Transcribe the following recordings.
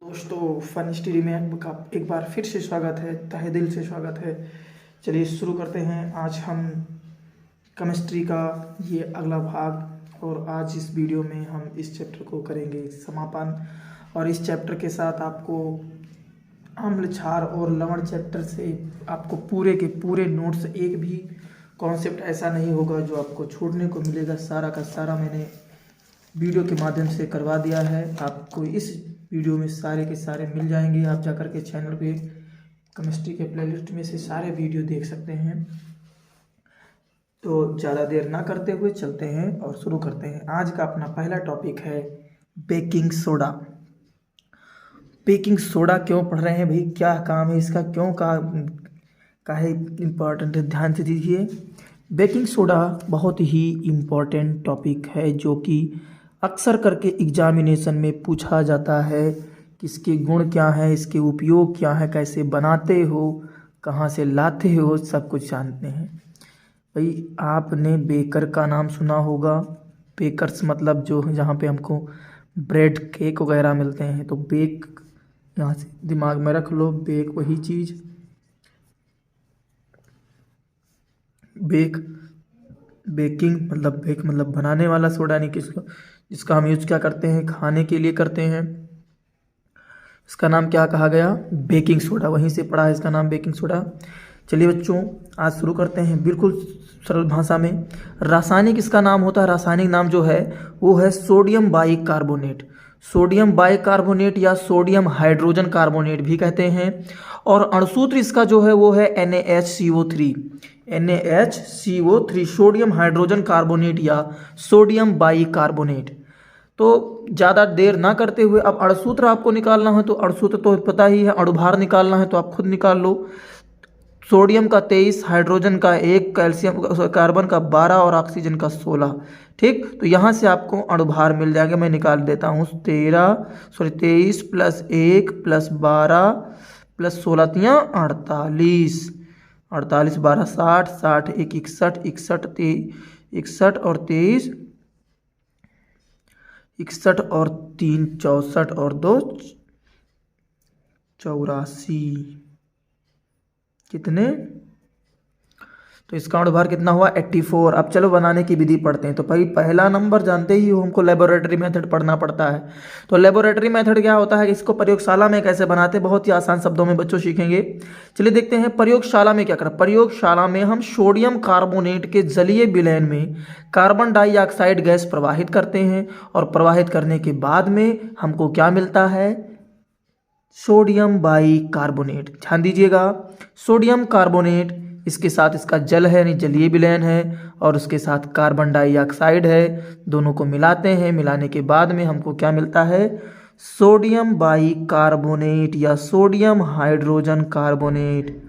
दोस्तों fun study में आपका एक बार फिर से स्वागत है, तहे दिल से स्वागत है। चलिए शुरू करते हैं। आज हम केमिस्ट्री का ये अगला भाग और आज इस वीडियो में हम इस चैप्टर को करेंगे समापन। और इस चैप्टर के साथ आपको अम्ल क्षार और लवण चैप्टर से आपको पूरे के पूरे नोट्स, एक भी कॉन्सेप्ट ऐसा नहीं होगा जो आपको छोड़ने को मिलेगा। सारा का सारा मैंने वीडियो के माध्यम से करवा दिया है। आपको इस वीडियो में सारे के सारे मिल जाएंगे। आप जाकर के चैनल पे केमिस्ट्री के प्लेलिस्ट में से सारे वीडियो देख सकते हैं। तो ज़्यादा देर ना करते हुए चलते हैं और शुरू करते हैं। आज का अपना पहला टॉपिक है बेकिंग सोडा। बेकिंग सोडा क्यों पढ़ रहे हैं भाई, क्या काम है इसका, क्यों का है इम्पॉर्टेंट है, ध्यान से दीजिए। बेकिंग सोडा बहुत ही इम्पॉर्टेंट टॉपिक है जो कि अक्सर करके एग्जामिनेशन में पूछा जाता है कि इसके गुण क्या हैं, इसके उपयोग क्या है, कैसे बनाते हो, कहाँ से लाते हो, सब कुछ जानते हैं। भाई आपने बेकर का नाम सुना होगा। बेकर्स मतलब जो जहाँ पे हमको ब्रेड केक वगैरह मिलते हैं। तो बेक यहाँ से दिमाग में रख लो, बेक वही चीज़, बेकिंग मतलब बेक मतलब बनाने वाला सोडा, यानी कि जिसका हम यूज क्या करते हैं, खाने के लिए करते हैं। इसका नाम क्या कहा गया, बेकिंग सोडा, वहीं से पढ़ा है इसका नाम बेकिंग सोडा। चलिए बच्चों आज शुरू करते हैं बिल्कुल सरल भाषा में। रासायनिक इसका नाम होता है, रासायनिक नाम जो है वो है सोडियम बाइकार्बोनेट। सोडियम बाइकार्बोनेट या सोडियम हाइड्रोजन कार्बोनेट भी कहते हैं। और अणुसूत्र इसका जो है वो है NaHCO3। NaHCO3 sodium hydrogen carbonate या सोडियम बाइकार्बोनेट। तो ज़्यादा देर ना करते हुए अब अणुसूत्र आपको निकालना है तो अणुसूत्र तो पता ही है, अणुभार निकालना है तो आप खुद निकाल लो। सोडियम का 23, हाइड्रोजन का 1, कैल्शियम कार्बन का 12 और ऑक्सीजन का 16। ठीक, तो यहाँ से आपको अणुभार मिल जाएगा। मैं निकाल देता हूँ 23 प्लस 1 प्लस 12 प्लस 16 तियाँ 48, 48 12 60, 60 1 61, 61 और 23 61 और 3 64 और 2 84, कितने, तो इसका अणुभार कितना हुआ 84। अब चलो बनाने की विधि पढ़ते हैं। तो भाई पहला नंबर जानते ही हो, हमको लेबोरेटरी मेथड पढ़ना पड़ता है। तो लेबोरेटरी मेथड क्या होता है, इसको प्रयोगशाला में कैसे बनाते हैं, बहुत ही आसान शब्दों में बच्चों सीखेंगे। चलिए देखते हैं प्रयोगशाला में क्या करें। प्रयोगशाला में हम सोडियम कार्बोनेट के जलीय विलयन में कार्बन डाइऑक्साइड गैस प्रवाहित करते हैं और प्रवाहित करने के बाद में हमको क्या मिलता है, सोडियम बाइकार्बोनेट। ध्यान दीजिएगा, सोडियम कार्बोनेट, इसके साथ इसका जल है यानी जलीय विलयन है और उसके साथ कार्बन डाइऑक्साइड है, दोनों को मिलाते हैं। मिलाने के बाद में हमको क्या मिलता है, सोडियम बाइकार्बोनेट या sodium hydrogen carbonate.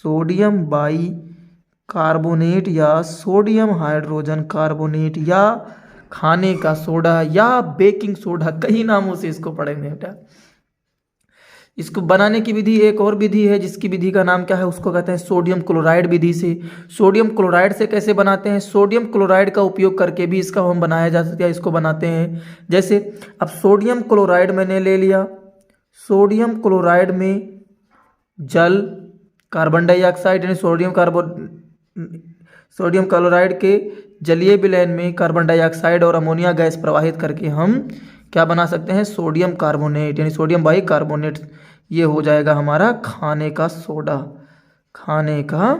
Sodium bicarbonate या सोडियम हाइड्रोजन कार्बोनेट या खाने का सोडा या बेकिंग सोडा, कई नामों से इसको पढ़ेंगे बेटा। इसको बनाने की विधि एक और विधि है जिसकी विधि का नाम क्या है, उसको कहते हैं सोडियम क्लोराइड विधि से। सोडियम क्लोराइड से कैसे बनाते हैं, सोडियम क्लोराइड का उपयोग करके भी इसका हम बनाया जा सकता है, इसको बनाते हैं। जैसे अब सोडियम क्लोराइड मैंने ले लिया, सोडियम क्लोराइड में जल, कार्बन डाइऑक्साइड यानी सोडियम क्लोराइड के जलीय विलयन में कार्बन डाइऑक्साइड और अमोनिया गैस प्रवाहित करके हम क्या बना सकते हैं, सोडियम कार्बोनेट यानी सोडियम बाइकार्बोनेट। ये हो जाएगा हमारा खाने का सोडा। खाने का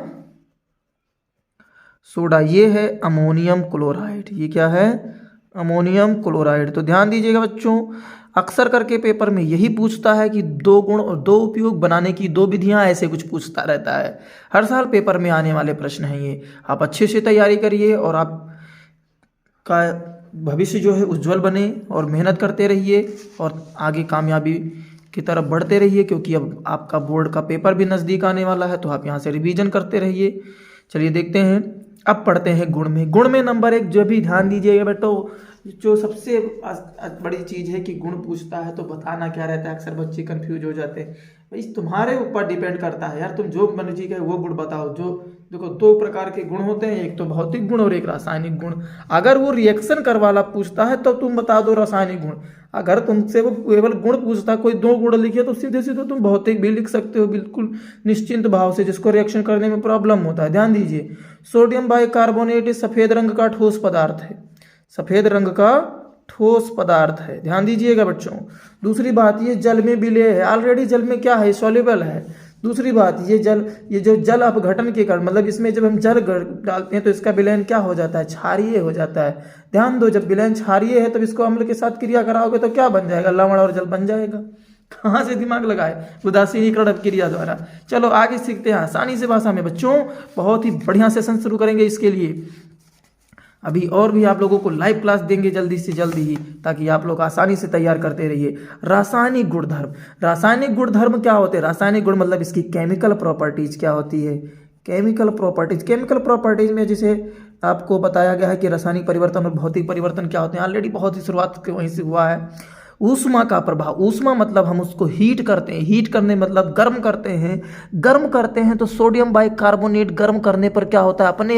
सोडा ये है अमोनियम क्लोराइड। ये क्या है, अमोनियम क्लोराइड। तो ध्यान दीजिएगा बच्चों, अक्सर करके पेपर में यही पूछता है कि 2 गुण और 2 उपयोग बनाने की 2 विधियां, ऐसे कुछ पूछता रहता है। हर साल पेपर में आने वाले प्रश्न हैं ये। आप अच्छे से तैयारी करिए और आप का भविष्य जो है उज्जवल बने और मेहनत करते रहिए और आगे कामयाबी की तरफ बढ़ते रहिए, क्योंकि अब आपका बोर्ड का पेपर भी नज़दीक आने वाला है। तो आप यहाँ से रिवीजन करते रहिए। चलिए देखते हैं, अब पढ़ते हैं गुण में। गुण में नंबर 1 जो भी ध्यान दीजिएगा बेटो, जो सबसे बड़ी चीज़ है कि गुण पूछता है तो बताना क्या रहता है, अक्सर बच्चे कंफ्यूज हो जाते हैं। भाई तुम्हारे ऊपर डिपेंड करता है यार, तुम जो मर्जी का वो गुण बताओ। जो देखो दो प्रकार के गुण होते हैं, एक तो भौतिक गुण और एक रासायनिक गुण। अगर वो रिएक्शन कर वाला पूछता है तो तुम बता दो रासायनिक गुण। अगर तुमसे वो केवल गुण पूछता है, कोई दो गुण लिखे, तो सीधे सीधे तुम भौतिक भी लिख सकते हो बिल्कुल निश्चिंत भाव से, जिसको रिएक्शन करने में प्रॉब्लम होता है। ध्यान दीजिए, सोडियम बाइकार्बोनेट सफेद रंग का ठोस पदार्थ है, सफेद रंग का ठोस पदार्थ है, ध्यान दीजिएगा बच्चों। दूसरी बात, ये जल में विलेय है, ऑलरेडी जल में क्या है, सॉल्युबल है। दूसरी बात, ये जो जल अपघटन के कारण, मतलब इसमें जब हम जल डालते हैं तो इसका विलयन क्या हो जाता है, क्षारीय हो जाता है। ध्यान दो, जब विलयन क्षारीय है तब इसको अम्ल के साथ क्रिया कराओगे तो क्या बन जाएगा, लवण और जल बन जाएगा। कहाँ से दिमाग लगाए, उदासीनीकरण क्रिया द्वारा। चलो आगे सीखते हैं आसानी से भाषा में बच्चों, बहुत ही बढ़िया सेशन शुरू करेंगे इसके लिए। अभी और भी आप लोगों को लाइव क्लास देंगे जल्दी से जल्दी ही, ताकि आप लोग आसानी से तैयार करते रहिए। रासायनिक गुणधर्म, रासायनिक गुणधर्म क्या होते हैं, रासायनिक गुण मतलब इसकी केमिकल प्रॉपर्टीज क्या होती है। केमिकल प्रॉपर्टीज, केमिकल प्रॉपर्टीज में जैसे आपको बताया गया है कि रासायनिक परिवर्तन और भौतिक परिवर्तन क्या होते हैं, ऑलरेडी बहुत ही शुरुआत वहीं से हुआ है। ऊष्मा का प्रभाव, ऊष्मा मतलब हम उसको हीट करते हैं, हीट करने मतलब गर्म करते हैं, गर्म करते हैं तो सोडियम बाइकार्बोनेट गर्म करने पर क्या होता है, अपने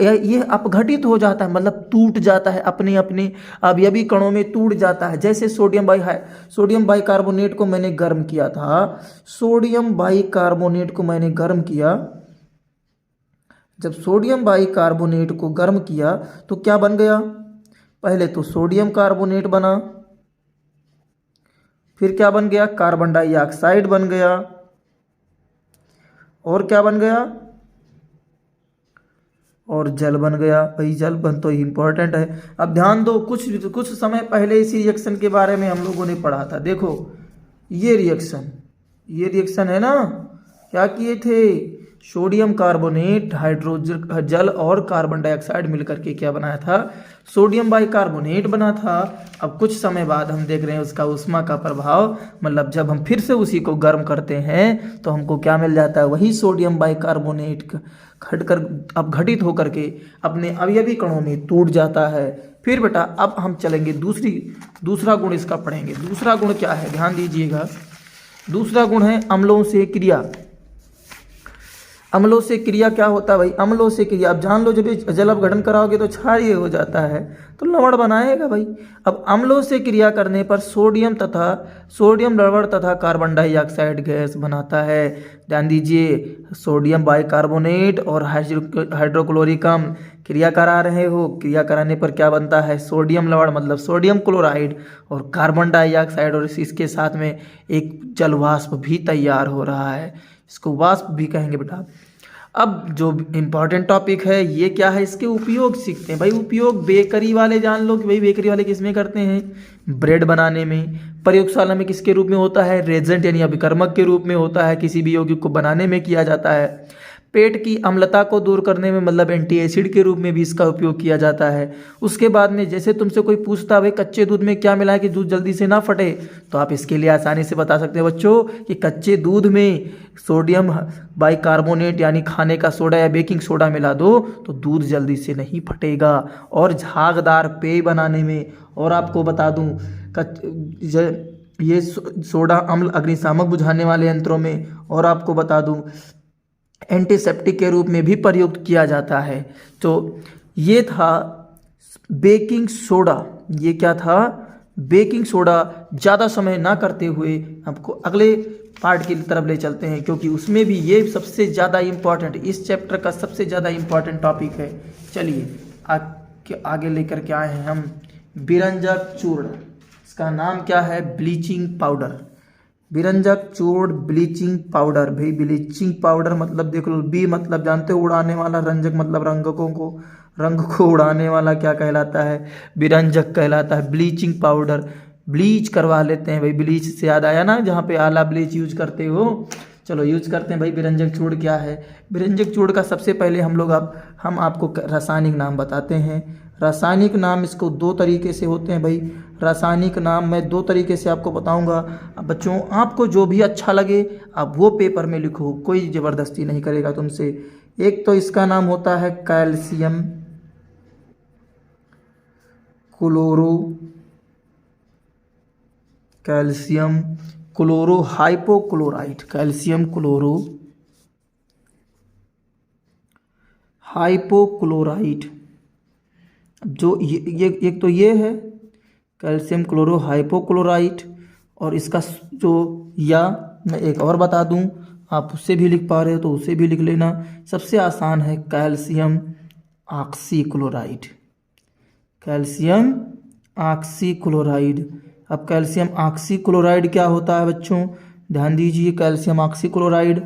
ये अपघटित हो जाता है, मतलब टूट जाता है, अपने अपने अवयवी कणों में टूट जाता है। जैसे सोडियम बाइकार्बोनेट को मैंने गर्म किया था, सोडियम बाइकार्बोनेट को मैंने गर्म किया, जब सोडियम बाइकार्बोनेट को गर्म किया तो क्या बन गया, पहले तो सोडियम कार्बोनेट बना, फिर क्या बन गया, कार्बन डाइऑक्साइड बन गया, और क्या बन गया, और जल बन गया। भाई जल बन तो इंपॉर्टेंट है। अब ध्यान दो, कुछ समय पहले इसी रिएक्शन के बारे में हम लोगों ने पढ़ा था। देखो ये रिएक्शन है ना, क्या किए थे, सोडियम कार्बोनेट, हाइड्रोजन जल और कार्बन डाइऑक्साइड मिलकर के क्या बनाया था, सोडियम बाइकार्बोनेट बना था। अब कुछ समय बाद हम देख रहे हैं उसका ऊष्मा का प्रभाव, मतलब जब हम फिर से उसी को गर्म करते हैं तो हमको क्या मिल जाता है, वही सोडियम बाइकार्बोनेट घटकर अपघटित होकर के अपने अवयवी कणों में टूट जाता है। फिर बेटा अब हम चलेंगे दूसरा गुण इसका पढ़ेंगे। दूसरा गुण क्या है, ध्यान दीजिएगा, दूसरा गुण है अम्लों से क्रिया। अम्लों से क्रिया क्या होता है भाई, अम्लों से क्रिया अब जान लो, जब जल अपघटन कराओगे तो क्षारीय हो जाता है तो लवण बनाएगा भाई। अब अम्लों से क्रिया करने पर सोडियम लवण तथा कार्बन डाइऑक्साइड गैस बनाता है। ध्यान दीजिए, सोडियम बाइकार्बोनेट और हाइड्रोक्लोरिक अम्ल क्रिया करा रहे हो, क्रिया कराने पर क्या बनता है, सोडियम लवण मतलब सोडियम क्लोराइड और कार्बन डाइऑक्साइड, और इसके साथ में एक जल वाष्प भी तैयार हो रहा है, इसको वाष्प भी कहेंगे बेटा। अब जो इम्पोर्टेंट टॉपिक है ये क्या है, इसके उपयोग सीखते हैं भाई। उपयोग बेकरी वाले जान लो कि भाई बेकरी वाले किस में करते हैं, ब्रेड बनाने में। प्रयोगशाला में किसके रूप में होता है, रेजेंट यानी अभिकर्मक के रूप में होता है, किसी भी यौगिक को बनाने में किया जाता है। पेट की अम्लता को दूर करने में मतलब एंटी एसिड के रूप में भी इसका उपयोग किया जाता है। उसके बाद में जैसे तुमसे कोई पूछता है भाई कच्चे दूध में क्या मिला है कि दूध जल्दी से ना फटे, तो आप इसके लिए आसानी से बता सकते हैं बच्चों कि कच्चे दूध में सोडियम बाइकार्बोनेट यानी खाने का सोडा या बेकिंग सोडा मिला दो तो दूध जल्दी से नहीं फटेगा। और झागदार पेय बनाने में, और आपको बता दूं ये सोडा अम्ल अग्निशामक बुझाने वाले यंत्रों में, और आपको बता दूं एंटीसेप्टिक के रूप में भी प्रयुक्त किया जाता है। तो ये था बेकिंग सोडा, ये क्या था, बेकिंग सोडा। ज़्यादा समय ना करते हुए आपको अगले पार्ट की तरफ ले चलते हैं, क्योंकि उसमें भी ये सबसे ज़्यादा इम्पॉर्टेंट, इस चैप्टर का सबसे ज़्यादा इम्पॉर्टेंट टॉपिक है। चलिए आगे लेकर के आए हैं हम बिरंजक चूर्ण। इसका नाम क्या है, ब्लीचिंग पाउडर। बिरंजक चूर्ण ब्लीचिंग पाउडर। भाई ब्लीचिंग पाउडर मतलब देख लो, बी मतलब जानते हो उड़ाने वाला, रंजक मतलब रंग को उड़ाने वाला क्या कहलाता है, बिरंजक कहलाता है। ब्लीचिंग पाउडर, ब्लीच करवा लेते हैं भाई। ब्लीच से याद आया ना, जहाँ पे आला ब्लीच यूज करते हो, चलो यूज करते हैं भाई। बिरंजक चूर्ण क्या है, बिरंजक चूर्ण का सबसे पहले हम आपको रासायनिक नाम बताते हैं। रासायनिक नाम इसको दो तरीके से होते हैं भाई। रासायनिक नाम मैं दो तरीके से आपको बताऊंगा। अब बच्चों आपको जो भी अच्छा लगे आप वो पेपर में लिखो, कोई ज़बरदस्ती नहीं करेगा तुमसे। एक तो इसका नाम होता है calcium chloro calcium chloro hypochloride, calcium chloro hypochloride. जो ये एक तो ये है कैल्शियम क्लोरो हाइपोक्लोराइड, और इसका जो, या मैं एक और बता दूं, आप उससे भी लिख पा रहे हो तो उसे भी लिख लेना। सबसे आसान है कैल्शियम ऑक्सीक्लोराइड, कैल्शियम ऑक्सीक्लोराइड। अब कैल्शियम ऑक्सीक्लोराइड क्या होता है बच्चों, ध्यान दीजिए। कैल्शियम ऑक्सीक्लोराइड,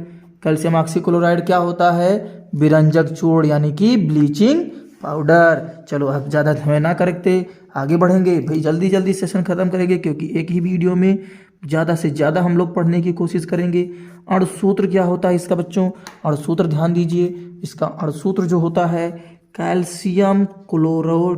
कैल्शियम ऑक्सीक्लोराइड क्या होता है, विरंजक चूर्ण यानी कि ब्लीचिंग पाउडर। चलो अब ज़्यादा समय ना करते आगे बढ़ेंगे भाई, जल्दी जल्दी सेशन ख़त्म करेंगे, क्योंकि एक ही वीडियो में ज़्यादा से ज़्यादा हम लोग पढ़ने की कोशिश करेंगे। अणुसूत्र क्या होता है इसका बच्चों, अणुसूत्र ध्यान दीजिए। इसका अणुसूत्र जो होता है कैल्शियम क्लोरो,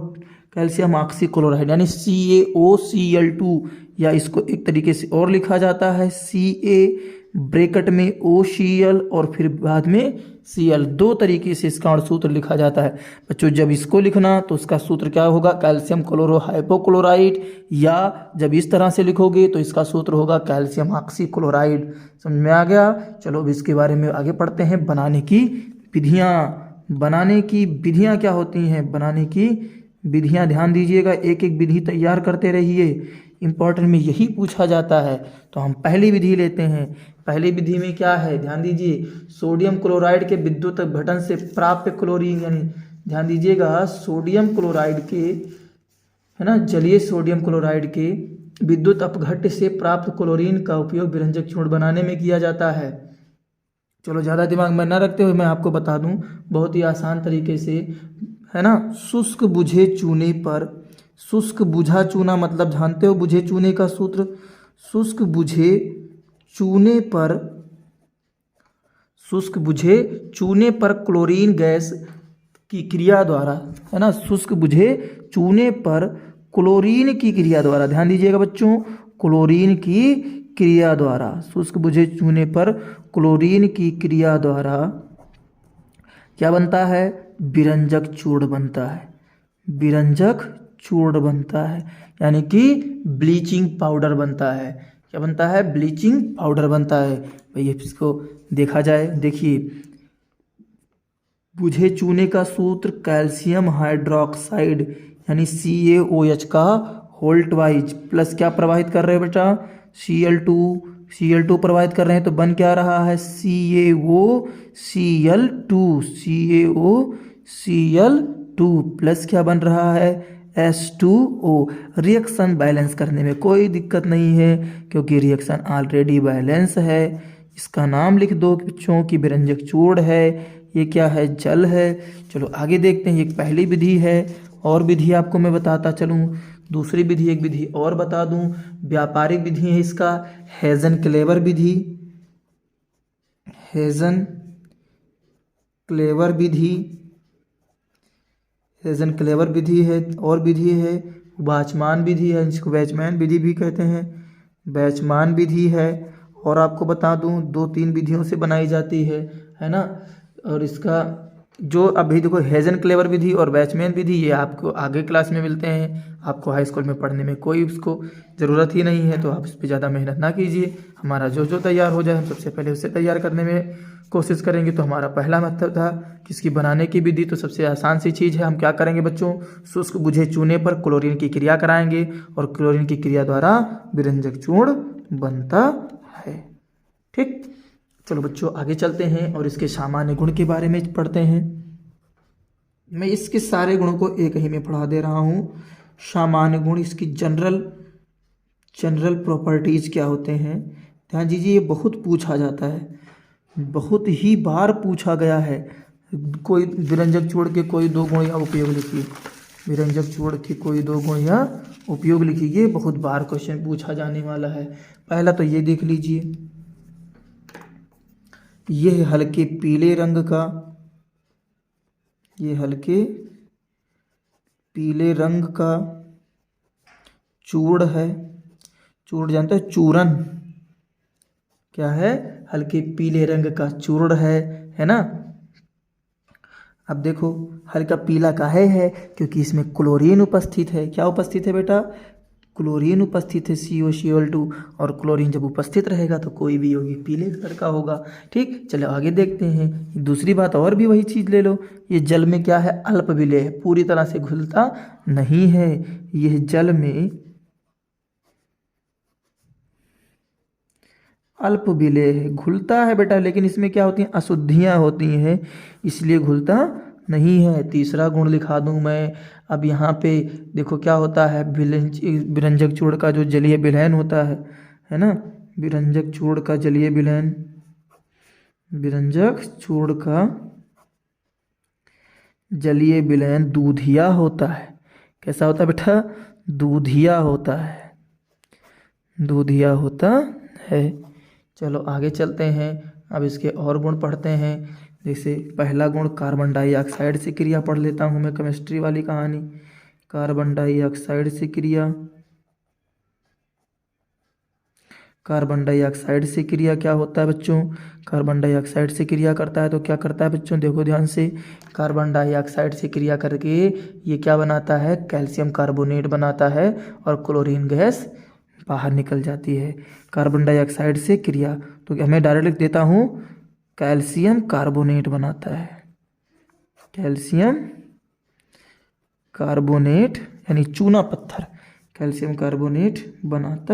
कैल्शियम ऑक्सीक्लोराइड यानी CaOCl2, या इसको एक तरीके से और लिखा जाता है Ca ब्रैकेट में OCl और फिर बाद में Cl। दो तरीके से इसका सूत्र लिखा जाता है बच्चों। जब इसको लिखना तो उसका सूत्र क्या होगा, कैल्शियम क्लोरो हाइपोक्लोराइड, या जब इस तरह से लिखोगे तो इसका सूत्र होगा कैल्शियम ऑक्सीक्लोराइड। समझ में आ गया। चलो अब इसके बारे में आगे पढ़ते हैं। बनाने की विधियाँ, बनाने की विधियाँ क्या होती हैं, बनाने की विधियाँ ध्यान दीजिएगा, एक एक विधि तैयार करते रहिए, इंपॉर्टेंट में यही पूछा जाता है। तो हम पहली विधि लेते हैं। पहली विधि में क्या है, ध्यान दीजिए, सोडियम क्लोराइड के विद्युत अपघटन से प्राप्त क्लोरीन, यानी ध्यान दीजिएगा, सोडियम क्लोराइड के, है ना, जलीय सोडियम क्लोराइड के विद्युत अपघट्य से प्राप्त क्लोरीन का उपयोग विरंजक चूर्ण बनाने में किया जाता है। चलो ज़्यादा दिमाग में न रखते हुए मैं आपको बता दूं बहुत ही आसान तरीके से, है ना। शुष्क बुझे चूने पर, शुष्क बुझा चूना मतलब जानते हो बुझे चूने का सूत्र, शुष्क बुझे चूने पर, शुष्क बुझे चूने पर क्लोरीन गैस की क्रिया द्वारा, है ना, शुष्क बुझे चूने पर क्लोरीन की क्रिया द्वारा, ध्यान दीजिएगा बच्चों, क्लोरीन की क्रिया द्वारा, शुष्क बुझे चूने पर क्लोरीन की क्रिया द्वारा क्या बनता है, विरंजक चूर्ण बनता है, विरंजक चूर्ण बनता है, यानी कि ब्लीचिंग पाउडर बनता है। क्या बनता है, ब्लीचिंग पाउडर बनता है। भाई इसको देखा जाए, देखिए, बुझे चूने का सूत्र कैल्शियम हाइड्रोक्साइड यानी CaOH का होल्ट वाइज प्लस क्या प्रवाहित कर रहे हैं बेटा, Cl2 प्रवाहित कर रहे हैं, तो बन क्या रहा है, CaOCl2 प्लस क्या बन रहा है, H2O। रिएक्शन बैलेंस करने में कोई दिक्कत नहीं है क्योंकि रिएक्शन ऑलरेडी बैलेंस है। इसका नाम लिख दो बच्चों की विरंजक चूर्ण है, ये क्या है, जल है। चलो आगे देखते हैं, ये पहली विधि है, और विधि आपको मैं बताता चलूँ। दूसरी विधि, एक विधि और बता दूं, व्यापारिक विधि है इसका, हेज़न-क्लेवर विधि, हेज़न-क्लेवर विधि, हेज़न-क्लेवर विधि है। और विधि है वाचमान विधि है, जिसको वैचमैन विधि भी कहते हैं, वैचमान विधि है। और आपको बता दूं 2-3 विधियों से बनाई जाती है ना। और इसका जो अभी देखो हेज़न-क्लेवर विधि और वैचमैन विधि, ये आपको आगे क्लास में मिलते हैं, आपको हाई स्कूल में पढ़ने में कोई उसको ज़रूरत ही नहीं है, तो आप इस पर ज़्यादा मेहनत ना कीजिए। हमारा जो जो तैयार हो जाए हम सबसे पहले उससे तैयार करने में कोशिश करेंगे। तो हमारा पहला मेथड था किसकी बनाने की विधि, तो सबसे आसान सी चीज़ है, हम क्या करेंगे बच्चों, शुष्क बुझे चूने पर क्लोरीन की क्रिया कराएंगे और क्लोरीन की क्रिया द्वारा विरंजक चूर्ण बनता है। ठीक, चलो बच्चों आगे चलते हैं और इसके सामान्य गुण के बारे में पढ़ते हैं। मैं इसके सारे गुणों को एक ही में पढ़ा दे रहा हूँ। सामान्य गुण, इसकी जनरल प्रॉपर्टीज क्या होते हैं, ध्यान दीजिए, ये बहुत पूछा जाता है, बहुत ही बार पूछा गया है। कोई विरंजक चूर्ण के कोई 2 गुण या उपयोग लिखिए, विरंजक चूर्ण के कोई 2 गुण या उपयोग लिखिए, ये बहुत बार क्वेश्चन पूछा जाने वाला है। पहला तो ये देख लीजिए, यह हल्के पीले रंग का, ये हल्के पीले रंग का चूर्ण है। चूर्ण जानते हैं, चूरन क्या है, हल्के पीले रंग का चूर्ण है ना। अब देखो हल्का पीला काहे है, क्योंकि इसमें क्लोरीन उपस्थित है। क्या उपस्थित है बेटा? क्लोरीन उपस्थित है, COCl2। और क्लोरीन जब उपस्थित रहेगा तो कोई भी यौगिक पीले कलर का होगा। ठीक, चलो आगे देखते हैं। दूसरी बात और भी वही चीज़ ले लो, ये जल में क्या है? अल्प विलेय है, पूरी तरह से घुलता नहीं है। यह जल में अल्प विलेय है, घुलता है बेटा, लेकिन इसमें क्या होती हैं? अशुद्धियाँ होती हैं, इसलिए घुलता नहीं है। तीसरा गुण लिखा दूं मैं। अब यहाँ पे देखो क्या होता है, विरंजक चूर्ण का जो जलीय विलयन होता है ना, विरंजक चूर्ण का जलीय विलयन, विरंजक चूर्ण का जलीय विलयन दूधिया होता है। कैसा होता है बेटा? दूधिया होता है, दूधिया होता है। चलो आगे चलते हैं, अब इसके और गुण पढ़ते हैं। जैसे पहला गुण कार्बन डाइऑक्साइड से क्रिया पढ़ लेता हूँ मैं, केमिस्ट्री वाली कहानी। कार्बन डाइऑक्साइड से क्रिया, कार्बन डाइऑक्साइड से क्रिया क्या होता है बच्चों? कार्बन डाइऑक्साइड से क्रिया करता है तो क्या करता है बच्चों? देखो ध्यान से, कार्बन डाइऑक्साइड से क्रिया करके ये क्या बनाता है? कैल्शियम कार्बोनेट बनाता है और क्लोरीन गैस बाहर निकल जाती है। कार्बन डाइऑक्साइड से क्रिया, तो हमें डायरेक्ट लिख देता हूँ, कैल्शियम कार्बोनेट बनाता है, कैल्शियम कार्बोनेट यानी चूना पत्थर, कैल्शियम कार्बोनेट बनाता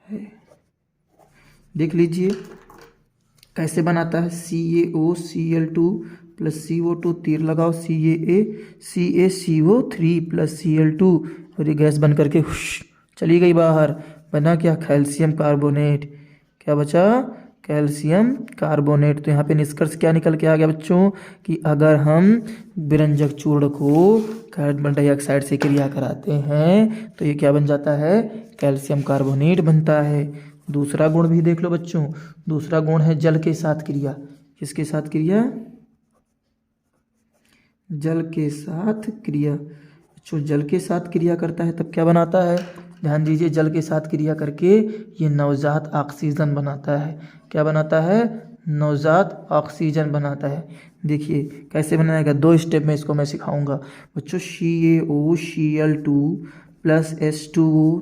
है। देख लीजिए कैसे बनाता है। CaOCl2 प्लस CO2, तीर लगाओ, CaCaCO3 प्लस Cl2, और ये गैस बन करके चली गई बाहर। बना क्या? Calcium carbonate. क्या बचा? Calcium carbonate. तो यहाँ पे निष्कर्ष क्या निकल के आ गया बच्चों, कि अगर हम विरंजक चूर्ण को कार्बन डाइऑक्साइड से क्रिया कराते हैं तो ये क्या बन जाता है? कैल्शियम कार्बोनेट बनता है। दूसरा गुण भी देख लो बच्चों, दूसरा गुण है जल के साथ क्रिया। किसके साथ क्रिया? जल के साथ क्रिया। जो जल के साथ क्रिया करता है तब क्या बनाता है? ध्यान दीजिए, जल के साथ क्रिया करके ये नवजात ऑक्सीजन बनाता है। क्या बनाता है? नवजात ऑक्सीजन बनाता है। देखिए कैसे बनाएगा, 2 स्टेप में इसको मैं सिखाऊंगा बच्चों। CaOCl2 प्लस H2O,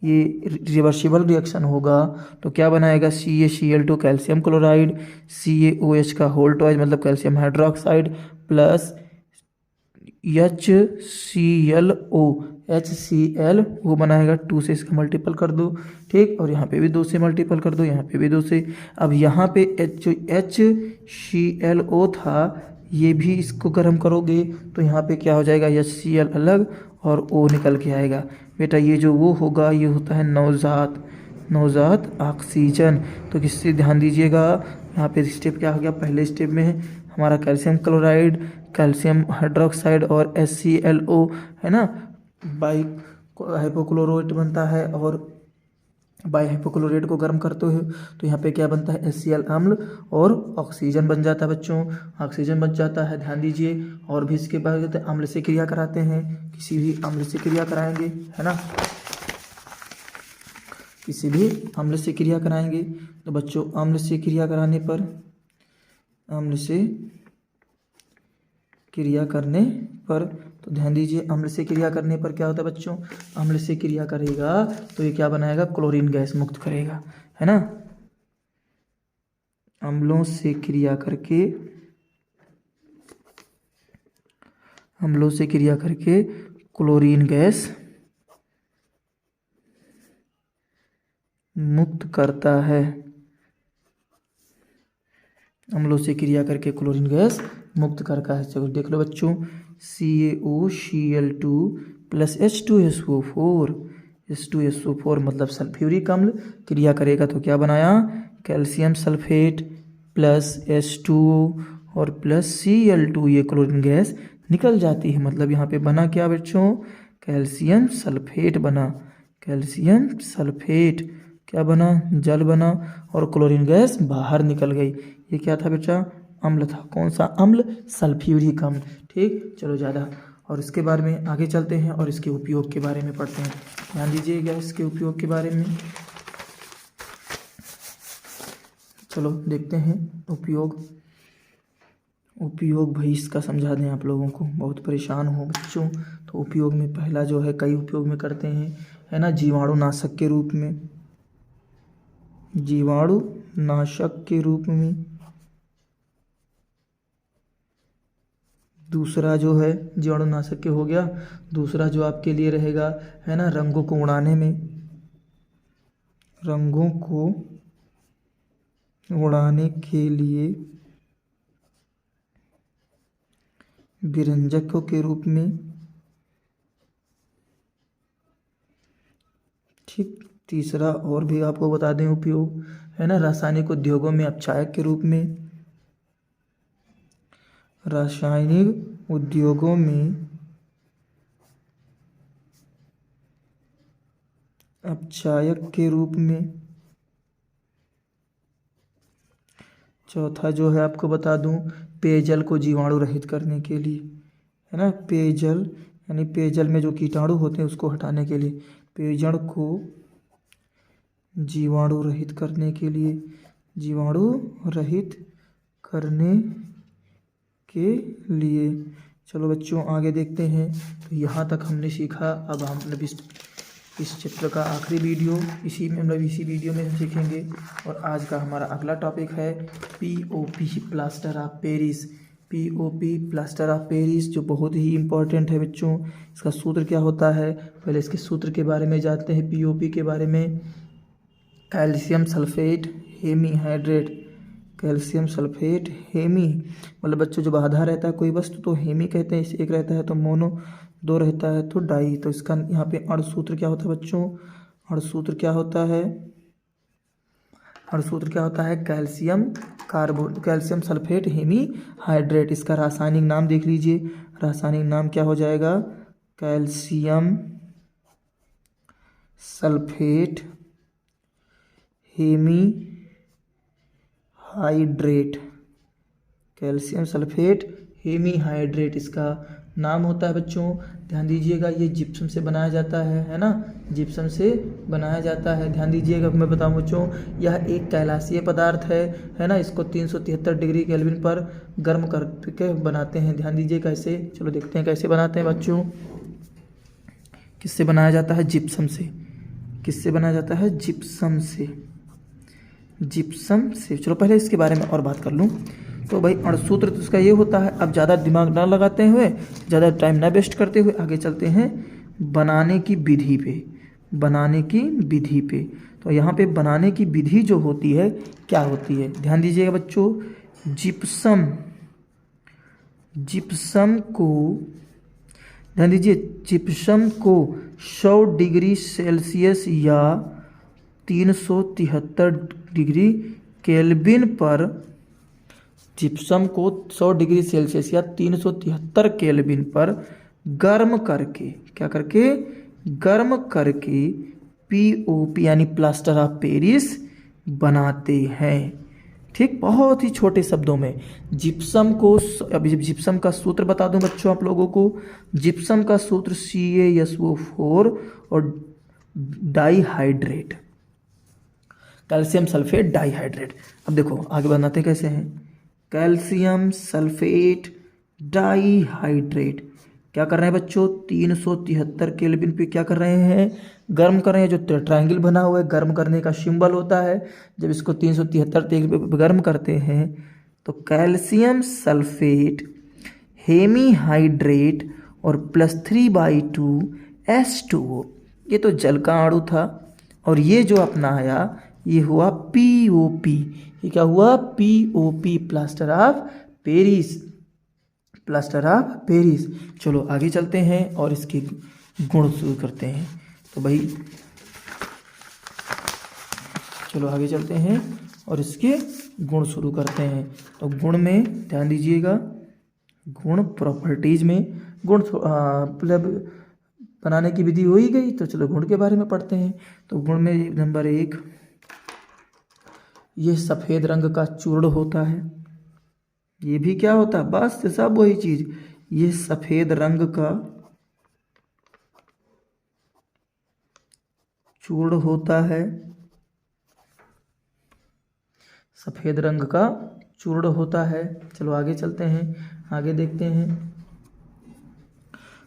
ये रिवर्सिबल रिएक्शन होगा तो क्या बनाएगा? CaCl2 कैल्शियम क्लोराइड, CaOH का होल टॉइज मतलब कैल्शियम हाइड्रोक्साइड, प्लस HClO बनाएगा। 2 से इसका मल्टीपल कर दो, ठीक, और यहाँ पे भी 2 से मल्टीपल कर दो, यहाँ पे भी 2 से। अब यहाँ पे जो HClO था ये भी इसको गर्म करोगे तो यहाँ पे क्या हो जाएगा? HCl अलग और O निकल के आएगा। बेटा ये जो वो होगा ये होता है नवजात ऑक्सीजन। तो किससे ध्यान दीजिएगा, यहाँ पे स्टेप क्या हो गया? पहले स्टेप में हमारा कैल्शियम क्लोराइड, कैल्शियम हाइड्रोक्साइड और HClO है ना, बाई हाइपोक्लोरेट बनता है, और बाई हाइपोक्लोरेट को गर्म करते हो तो यहाँ पे क्या बनता है? HCl अम्ल और ऑक्सीजन बन जाता है बच्चों, ऑक्सीजन बन जाता है। ध्यान दीजिए, और भी इसके बाद अम्ल से क्रिया कराते हैं, किसी भी अम्ल से क्रिया कराएंगे है ना, किसी भी अम्ल से क्रिया कराएंगे तो बच्चों अम्ल से क्रिया कराने पर, अम्ल से क्रिया करने पर, तो ध्यान दीजिए अम्ल से क्रिया करने पर क्या होता है बच्चों? अम्ल से क्रिया करेगा तो ये क्या बनाएगा? क्लोरीन गैस मुक्त करेगा, है ना। अम्लों से क्रिया करके, अम्लों से क्रिया करके क्लोरीन गैस मुक्त करता है, अम्लों से क्रिया करके क्लोरीन गैस मुक्त करता है। चलो देख लो बच्चों, CaOCl2 प्लस H2SO4 मतलब सल्फ्यूरिक अम्ल क्रिया करेगा तो क्या बनाया? कैल्शियम सल्फेट प्लस H2O और प्लस Cl2, ये क्लोरीन गैस निकल जाती है। मतलब यहाँ पे बना क्या बच्चों? कैल्शियम सल्फेट बना, कैल्शियम सल्फेट क्या बना? जल बना, और क्लोरीन गैस बाहर निकल गई। ये क्या था बेटा? अम्ल था। कौन सा अम्ल? सल्फ्यूरिक अम्ल। ठीक, चलो ज़्यादा, और इसके बारे में आगे चलते हैं और इसके उपयोग के बारे में पढ़ते हैं। ध्यान दीजिएगा इसके उपयोग के बारे में। चलो देखते हैं उपयोग। उपयोग भाई इसका समझा दें आप लोगों को, बहुत परेशान हो बच्चों। तो उपयोग में पहला जो है, कई उपयोग में करते हैं, है ना, जीवाणुनाशक के रूप में, जीवाणुनाशक के रूप में। दूसरा जो है जीवाणुनाशक के हो गया। दूसरा जो आपके लिए रहेगा, है ना, रंगों को उड़ाने में, रंगों को उड़ाने के लिए विरंजकों के रूप में। ठीक। तीसरा और भी आपको बता दें उपयोग, है ना, रासायनिक उद्योगों में अपचायक के रूप में, रासायनिक उद्योगों में अपचायक के रूप में। चौथा जो है आपको बता दूं, पेयजल को जीवाणु रहित करने के लिए, है ना, पेयजल यानी पेयजल में जो कीटाणु होते हैं उसको हटाने के लिए, पेयजल को जीवाणु रहित करने के लिए, जीवाणु रहित करने के लिए। चलो बच्चों आगे देखते हैं। तो यहाँ तक हमने सीखा। अब हम मतलब इस चैप्टर का आखिरी वीडियो इसी वीडियो में हम सीखेंगे। और आज का हमारा अगला टॉपिक है POP plaster of Paris. POP plaster of Paris जो बहुत ही इम्पोर्टेंट है बच्चों। इसका सूत्र क्या होता है, पहले इसके सूत्र के बारे में जानते हैं। पीओपी के बारे में, calcium sulphate hemihydrate, calcium sulphate hemi, मतलब बच्चों जब आधा रहता है कोई वस्तु तो हेमी कहते हैं, इसे एक रहता है तो मोनो, दो रहता है तो डाई। तो इसका यहाँ पे अणुसूत्र क्या होता है बच्चों, अणुसूत्र क्या होता है, अणुसूत्र क्या होता है, कैल्शियम सल्फेट हेमीहाइड्रेट। इसका रासायनिक नाम देख लीजिए, रासायनिक नाम क्या हो जाएगा, calcium sulphate hemihydrate, calcium sulphate hemihydrate इसका नाम होता है बच्चों। ध्यान दीजिएगा, ये जिप्सम से बनाया जाता है ना, जिप्सम से बनाया जाता है। ध्यान दीजिएगा, मैं बताऊं बच्चों, यह एक कैलाशीय पदार्थ है ना। इसको 373 डिग्री केल्विन पर गर्म करके बनाते हैं। ध्यान दीजिए कैसे, चलो देखते हैं कैसे बनाते हैं बच्चों। किससे बनाया जाता है, जिप्सम से। किससे बनाया जाता है, जिप्सम से, जिप्सम से। चलो पहले इसके बारे में और बात कर लूँ। तो भाई अणुसूत्र तो इसका ये होता है। अब ज़्यादा दिमाग ना लगाते हुए, ज़्यादा टाइम ना वेस्ट करते हुए आगे चलते हैं बनाने की विधि पे, बनाने की विधि पे। तो यहाँ पे बनाने की विधि जो होती है क्या होती है, ध्यान दीजिएगा बच्चों। जिप्सम, जिप्सम को, ध्यान दीजिए, जिप्सम को 100 डिग्री सेल्सियस या 373 डिग्री केल्विन पर, जिप्सम को 100 डिग्री सेल्सियस या 373 केल्विन पर गर्म करके, क्या करके, गर्म करके पीओपी यानी प्लास्टर ऑफ पेरिस बनाते हैं। ठीक, बहुत ही छोटे शब्दों में जिप्सम को, अभी जिप्सम का सूत्र बता दूं बच्चों आप लोगों को। जिप्सम का सूत्र CaSO4 और डाईहाइड्रेट, कैल्शियम सल्फेट डाईहाइड्रेट। अब देखो आगे बनाते कैसे हैं, कैल्शियम सल्फेट डाईहाइड्रेट। क्या कर रहे हैं बच्चों, 373 केल्विन पे क्या कर रहे हैं, गर्म कर रहे हैं। जो ट्रायंगल बना हुआ है गर्म करने का सिंबल होता है। जब इसको 373 पे गर्म करते हैं तो कैल्शियम सल्फेट हेमीहाइड्रेट और +3/2 H2O, ये तो जल का अणु था। और ये जो अपना आया ये हुआ पीओपी। ये क्या हुआ, POP, plaster of Paris, plaster of Paris. चलो आगे चलते हैं और इसके गुण शुरू करते हैं। तो भाई चलो आगे चलते हैं और इसके गुण शुरू करते हैं। तो गुण में ध्यान दीजिएगा, गुण प्रॉपर्टीज में, गुण मतलब बनाने की विधि हो ही गई। तो चलो गुण के बारे में पढ़ते हैं। तो गुण में नंबर 1, ये सफ़ेद रंग का चूर्ण होता है। ये भी क्या होता है, बस सब वही चीज, ये सफ़ेद रंग का चूर्ण होता है, सफ़ेद रंग का चूर्ण होता है। चलो आगे चलते हैं, आगे देखते हैं।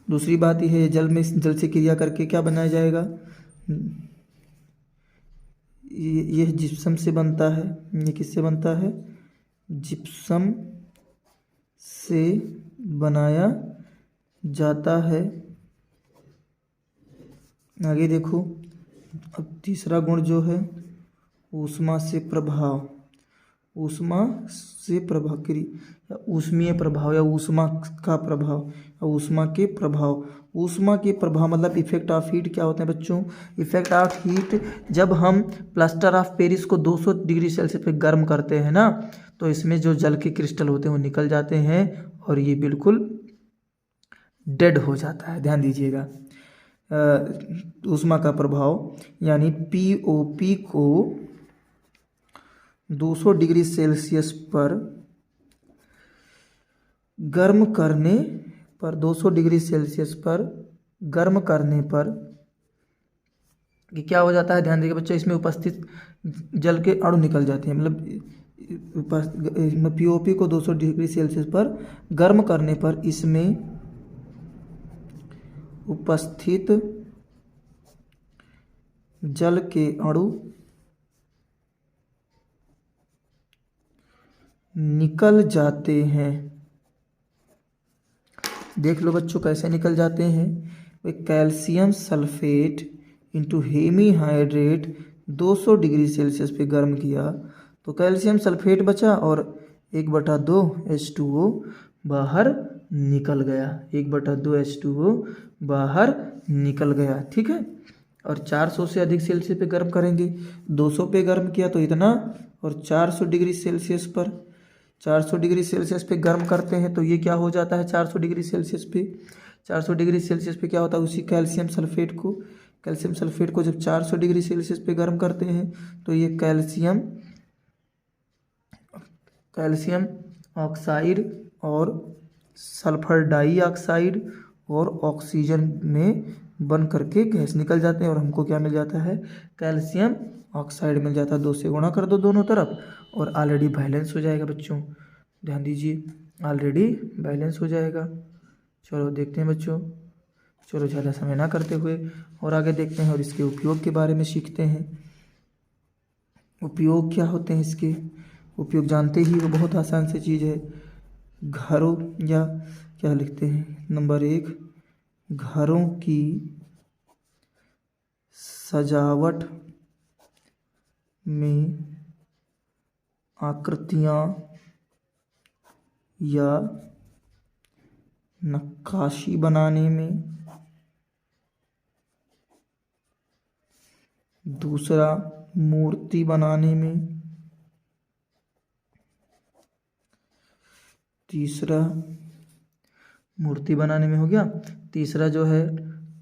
दूसरी बात यह है, जल से क्रिया करके क्या बनाया जाएगा, ये जिप्सम से बनता है। ये किससे बनता है, जिप्सम से बनाया जाता है। आगे देखो, अब तीसरा गुण जो है ऊष्मा से प्रभाव, ऊष्मा से प्रभाकरी या ऊष्मीय प्रभाव या ऊष्मा का प्रभाव या ऊष्मा के प्रभाव। ऊष्मा के प्रभाव मतलब इफेक्ट ऑफ हीट क्या होते हैं बच्चों, इफेक्ट ऑफ हीट जब हम प्लास्टर ऑफ पेरिस को 200 डिग्री सेल्सियस पे गर्म करते हैं ना, तो इसमें जो जल के क्रिस्टल होते हैं वो निकल जाते हैं और ये बिल्कुल डेड हो जाता है। ध्यान दीजिएगा, ऊष्मा का प्रभाव यानी पीओपी को 200 डिग्री सेल्सियस पर गर्म करने पर, 200 डिग्री सेल्सियस पर गर्म करने पर कि क्या हो जाता है, ध्यान देखिए बच्चों, इसमें उपस्थित जल के अणु निकल जाते हैं। मतलब पीओपी को 200 डिग्री सेल्सियस पर गर्म करने पर इसमें उपस्थित जल के अणु निकल जाते हैं। देख लो बच्चों कैसे निकल जाते हैं। Calcium sulphate into hemihydrate 200 degree Celsius पे गर्म किया तो कैल्शियम सल्फेट बचा और 1/2 H2O बाहर निकल गया, 1/2 H2O बाहर निकल गया। ठीक है, और 400 से अधिक सेल्सियस पे गर्म करेंगे, 200 पे गर्म किया तो इतना, और 400 डिग्री सेल्सियस पर, 400 डिग्री सेल्सियस पे गर्म करते हैं तो ये क्या हो जाता है, 400 डिग्री सेल्सियस पे, 400 डिग्री सेल्सियस पे क्या होता है, उसी कैल्शियम सल्फेट को जब 400 डिग्री सेल्सियस पे गर्म करते हैं तो ये कैल्शियम ऑक्साइड और सल्फर डाइऑक्साइड और ऑक्सीजन में बन करके गैस निकल जाते हैं और हमको क्या मिल जाता है, कैल्शियम ऑक्साइड मिल जाता है। 2 से गुणा कर दो दोनों तरफ और ऑलरेडी बैलेंस हो जाएगा बच्चों। ध्यान दीजिए, ऑलरेडी बैलेंस हो जाएगा। चलो देखते हैं बच्चों, चलो ज़्यादा समय ना करते हुए और आगे देखते हैं और इसके उपयोग के बारे में सीखते हैं। उपयोग क्या होते हैं इसके, उपयोग जानते ही वो बहुत आसान सी चीज़ है। घरों या क्या लिखते हैं, नंबर 1, घरों की सजावट में आकृतियाँ या नक्काशी बनाने में। दूसरा, मूर्ति बनाने में। तीसरा, मूर्ति बनाने में हो गया। तीसरा जो है,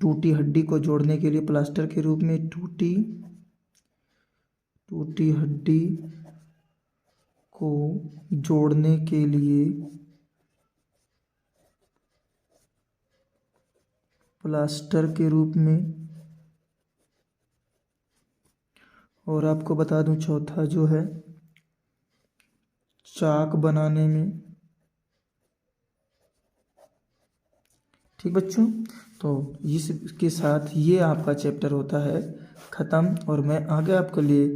टूटी हड्डी को जोड़ने के लिए प्लास्टर के रूप में, टूटी हड्डी को जोड़ने के लिए प्लास्टर के रूप में। और आपको बता दूं चौथा जो है, चाक बनाने में। ठीक बच्चों, तो इसके साथ ये आपका चैप्टर होता है ख़त्म और मैं आगे आपके लिए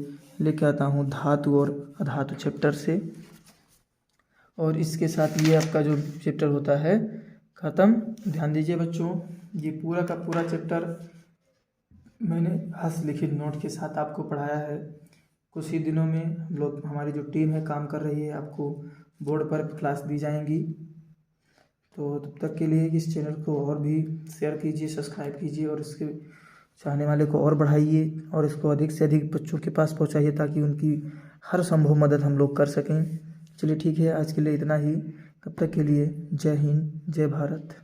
लेके आता हूँ धातु और अधातु चैप्टर से। और इसके साथ ये आपका जो चैप्टर होता है ख़त्म। ध्यान दीजिए बच्चों, ये पूरा का पूरा चैप्टर मैंने हस्तलिखित नोट के साथ आपको पढ़ाया है। कुछ ही दिनों में हम लोग, हमारी जो टीम है काम कर रही है, आपको बोर्ड पर क्लास दी जाएंगी। तो तब तक के लिए इस चैनल को और भी शेयर कीजिए, सब्सक्राइब कीजिए और इसके चाहने वाले को और बढ़ाइए और इसको अधिक से अधिक बच्चों के पास पहुंचाइए ताकि उनकी हर संभव मदद हम लोग कर सकें। चलिए ठीक है, आज के लिए इतना ही। तब तक के लिए जय हिंद, जय भारत।